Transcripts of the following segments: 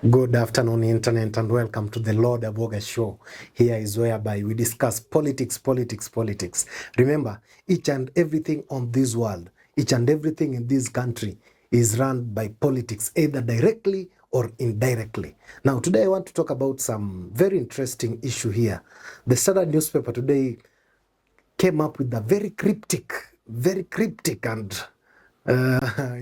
Good afternoon, Internet, and welcome to the Lord Aboga Show. Here is whereby we discuss politics, politics, politics. Remember, each and everything on this world, each and everything in this country is run by politics, either directly or indirectly. Now, today I want to talk about some very interesting issue here. The Standard newspaper today came up with a very cryptic and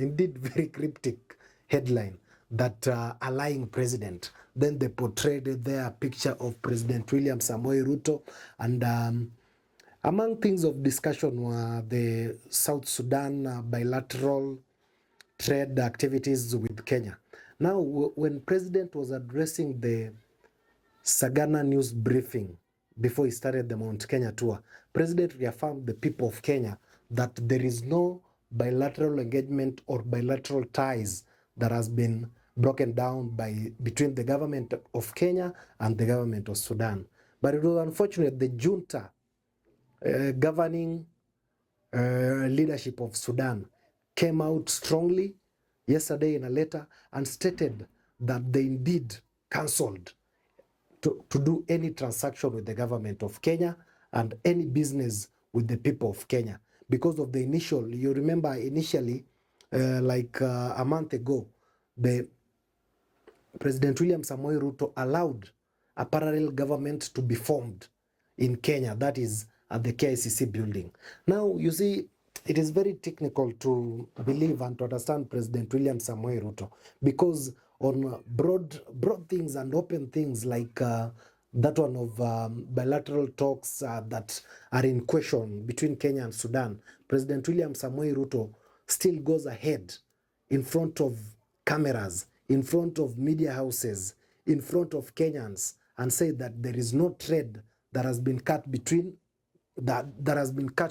indeed very cryptic headline that a lying president. Then they portrayed their picture of President William Samoei Ruto, and among things of discussion were the South Sudan bilateral trade activities with Kenya. Now, when President was addressing the Sagana news briefing before he started the Mount Kenya tour, President reaffirmed the people of Kenya that there is no bilateral engagement or bilateral ties that has been broken down between the government of Kenya and the government of Sudan. But it was unfortunate the junta governing leadership of Sudan came out strongly yesterday in a letter and stated that they indeed cancelled to do any transaction with the government of Kenya and any business with the people of Kenya because of the initial, you remember initially, a month ago, the President William Samoei Ruto allowed a parallel government to be formed in Kenya, that is at the KICC building. Now, you see, it is very technical to believe and to understand President William Samoei Ruto because on broad things and open things like that one of bilateral talks that are in question between Kenya and Sudan, President William Samoei Ruto still goes ahead in front of cameras, in front of media houses, in front of Kenyans, and say that there is no trade that has been cut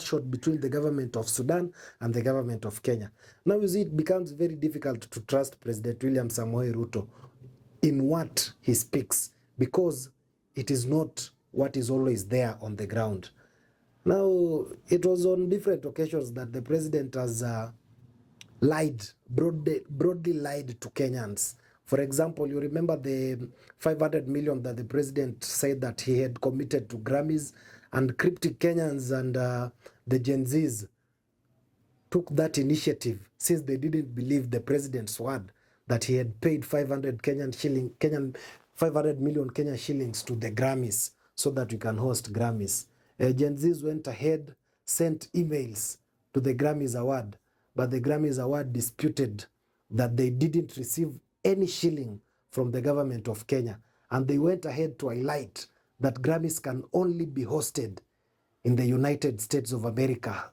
short between the government of Sudan and the government of Kenya. Now you see, it becomes very difficult to trust President William Samoei Ruto in what he speaks because it is not what is always there on the ground. Now, it was on different occasions that the president has broadly lied to Kenyans. For example, you remember the 500 million that the president said that he had committed to Grammys, and cryptic Kenyans and the Gen Zs took that initiative since they didn't believe the president's word that he had paid 500 million Kenyan shillings to the Grammys so that we can host Grammys. Gen Zs went ahead, sent emails to the Grammys award, but the Grammys award disputed that they didn't receive any shilling from the government of Kenya. And they went ahead to highlight that Grammys can only be hosted in the United States of America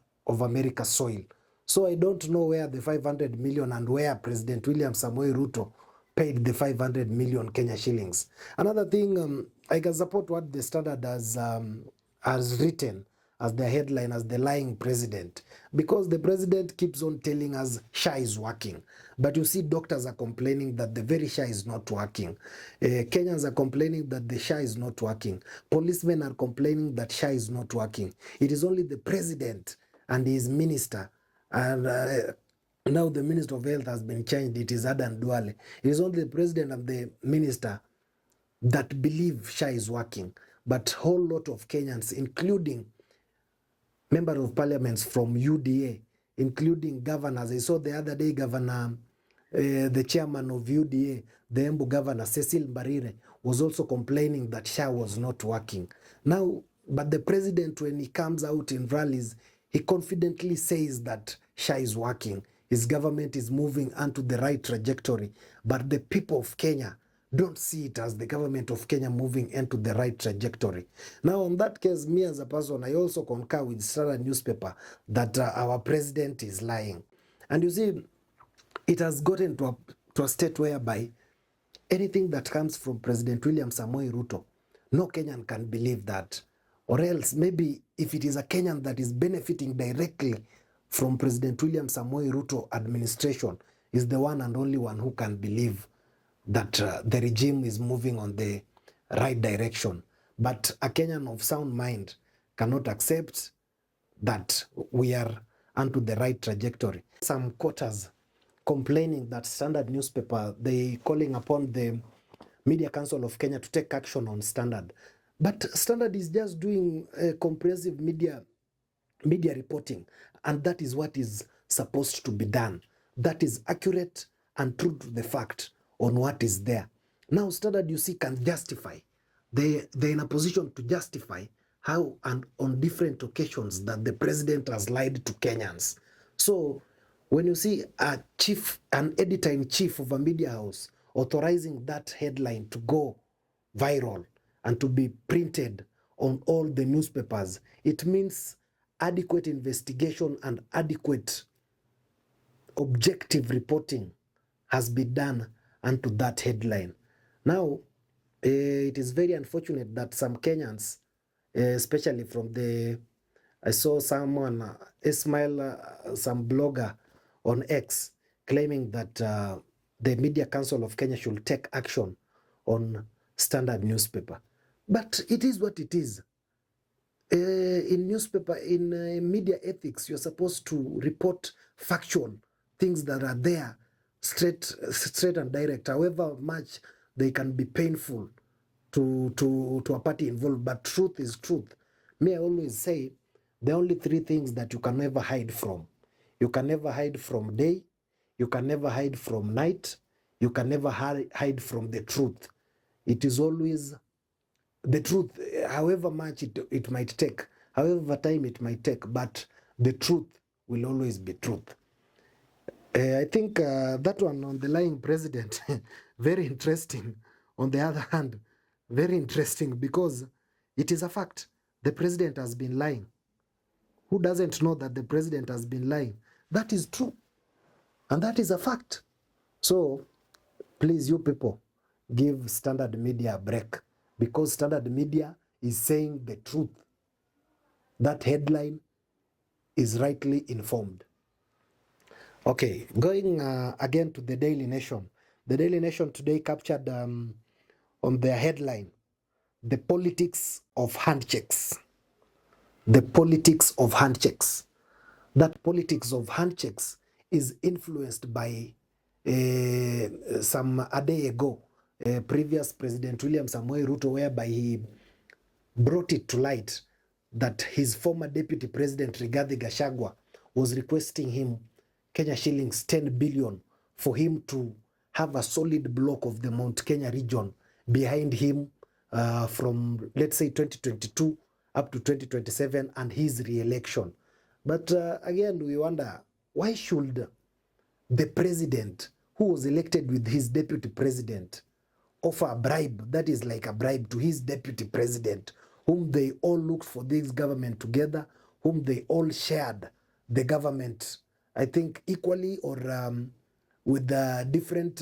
soil. So I don't know where the 500 million and where President William Samoei Ruto paid the 500 million Kenya shillings. Another thing, I can support what the Standard has written as the headline, as the lying president, because the president keeps on telling us SHA is working. But you see, doctors are complaining that the very SHA is not working. Kenyans are complaining that the SHA is not working. Policemen are complaining that SHA is not working. It is only the president and his minister, and now the Minister of Health has been changed. It is Adan Duale. It is only the president and the minister that believe SHA is working. But a whole lot of Kenyans, including members of parliaments from UDA, including governors. I saw the other day Governor, the chairman of UDA, the Embu governor, Cecil Mbarire, was also complaining that SHA was not working. Now, but the president, when he comes out in rallies, he confidently says that SHA is working. His government is moving onto the right trajectory. But the people of Kenya don't see it as the government of Kenya moving into the right trajectory. Now, on that case, me as a person, I also concur with Standard newspaper that our president is lying. And you see, it has gotten to a state whereby anything that comes from President William Samoei Ruto, no Kenyan can believe that. Or else, maybe if it is a Kenyan that is benefiting directly from President William Samoei Ruto administration, is the one and only one who can believe that the regime is moving on the right direction. But a Kenyan of sound mind cannot accept that we are onto the right trajectory. Some quotas complaining that Standard newspaper, they calling upon the Media Council of Kenya to take action on Standard. But Standard is just doing comprehensive media reporting, and that is what is supposed to be done. That is accurate and true to the fact on what is there. Now, Standard, you see, can justify. They're in a position to justify how and on different occasions that the president has lied to Kenyans. So when you see an editor-in-chief of a media house authorizing that headline to go viral and to be printed on all the newspapers, it means adequate investigation and adequate objective reporting has been done unto that headline. Now, it is very unfortunate that some Kenyans, especially from I saw someone, Ismail, some blogger on X, claiming that the Media Council of Kenya should take action on Standard newspaper. But it is what it is. In newspaper, in media ethics, you're supposed to report factual things that are there, straight and direct, however much they can be painful to a party involved. But truth is truth. Me, I always say, the only three things that you can never hide from. You can never hide from day, you can never hide from night, you can never hide from the truth. It is always the truth, however much it might take, however time it might take, but the truth will always be truth. I think that one on the lying president, very interesting. On the other hand, very interesting because it is a fact. The president has been lying. Who doesn't know that the president has been lying? That is true. And that is a fact. So, please, you people, give Standard Media a break. Because Standard Media is saying the truth. That headline is rightly informed. Okay, going again to the Daily Nation. The Daily Nation today captured on their headline, the politics of handshakes. The politics of handshakes. That politics of handshakes is influenced by a day ago, previous President William Samoei Ruto, whereby he brought it to light that his former Deputy President Rigathi Gachagua was requesting him Kenya shillings 10 billion for him to have a solid block of the Mount Kenya region behind him from, let's say, 2022 up to 2027 and his re-election. But again, we wonder, why should the president, who was elected with his deputy president, offer a bribe that is like a bribe to his deputy president, whom they all looked for this government together, whom they all shared the government, I think, equally or with different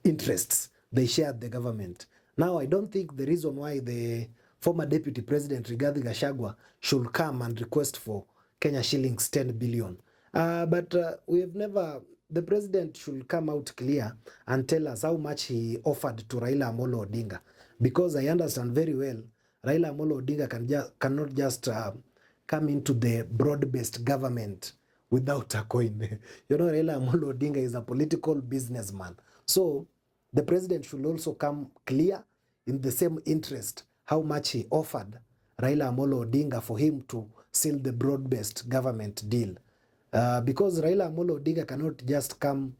interests. They shared the government. Now, I don't think the reason why the former Deputy President Rigathi Gachagua should come and request for Kenya shillings 10 billion. But we have never, the president should come out clear and tell us how much he offered to Raila Amolo Odinga. Because I understand very well, Raila Amolo Odinga cannot just come into the broad-based government without a coin. You know, Raila Amolo Odinga is a political businessman. So the president should also come clear in the same interest how much he offered Raila Amolo Odinga for him to seal the broad-based government deal. Because Raila Amolo Odinga cannot just come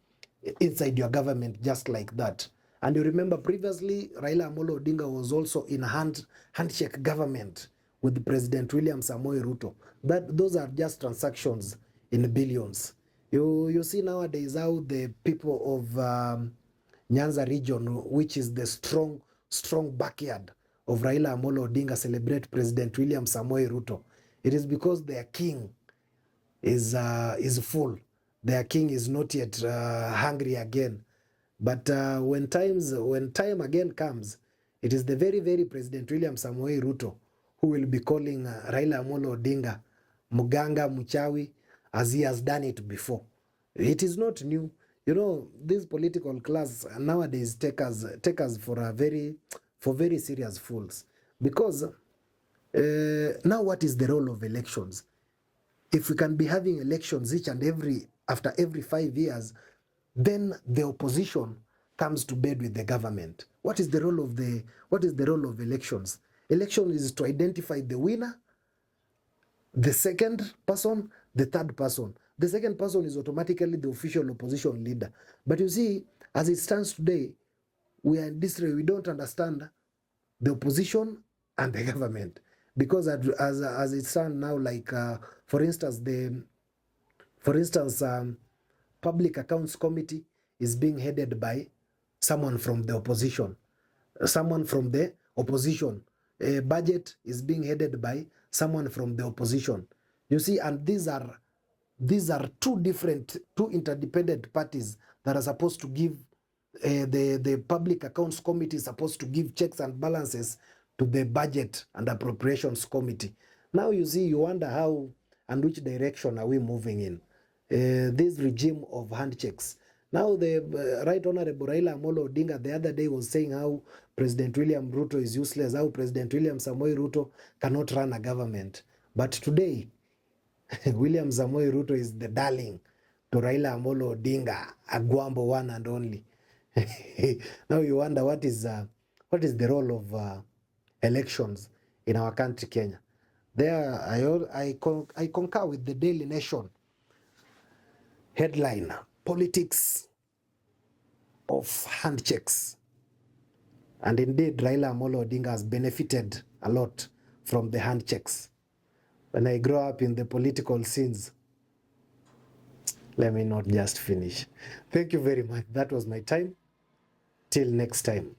inside your government just like that. And you remember previously, Raila Amolo Odinga was also in a handshake government with President William Samoei Ruto. Those are just transactions in billions. You see nowadays how the people of Nyanza region, which is the strong backyard of Raila Amolo Odinga, celebrate President William Samoei Ruto. It is because their king is full. Their king is not yet hungry again. But when time again comes, it is the very, very President William Samoei Ruto who will be calling Raila Amolo Odinga Muganga, Muchawi, as he has done it before. It is not new. You know, this political class nowadays take us for very serious fools. Because now what is the role of elections? If we can be having elections after every 5 years, then the opposition comes to bed with the government. What is the role of elections? Election is to identify the winner, the second person, the third person. The second person is automatically the official opposition leader. But you see, as it stands today, we are in disarray. We don't understand the opposition and the government, because as it stands now, like for instance, Public Accounts Committee is being headed by someone from the opposition. Budget is being headed by someone from the opposition. You see, and these are two interdependent parties that are supposed to give the Public Accounts Committee is supposed to give checks and balances to the Budget and Appropriations Committee. Now you see, you wonder how and which direction are we moving in. This regime of handshakes. Now the Right Honorable Raila Amolo Odinga the other day was saying how President William Ruto is useless, how President William Samoei Ruto cannot run a government. But today, William Samoei Ruto is the darling to Raila Amolo Odinga, a Gwambo one and only. Now you wonder what is the role of elections in our country, Kenya. There, I concur with the Daily Nation headline, politics of handshakes. And indeed, Raila Amolo Odinga has benefited a lot from the handshakes. When I grow up in the political scenes, let me not just finish. Thank you very much. That was my time. Till next time.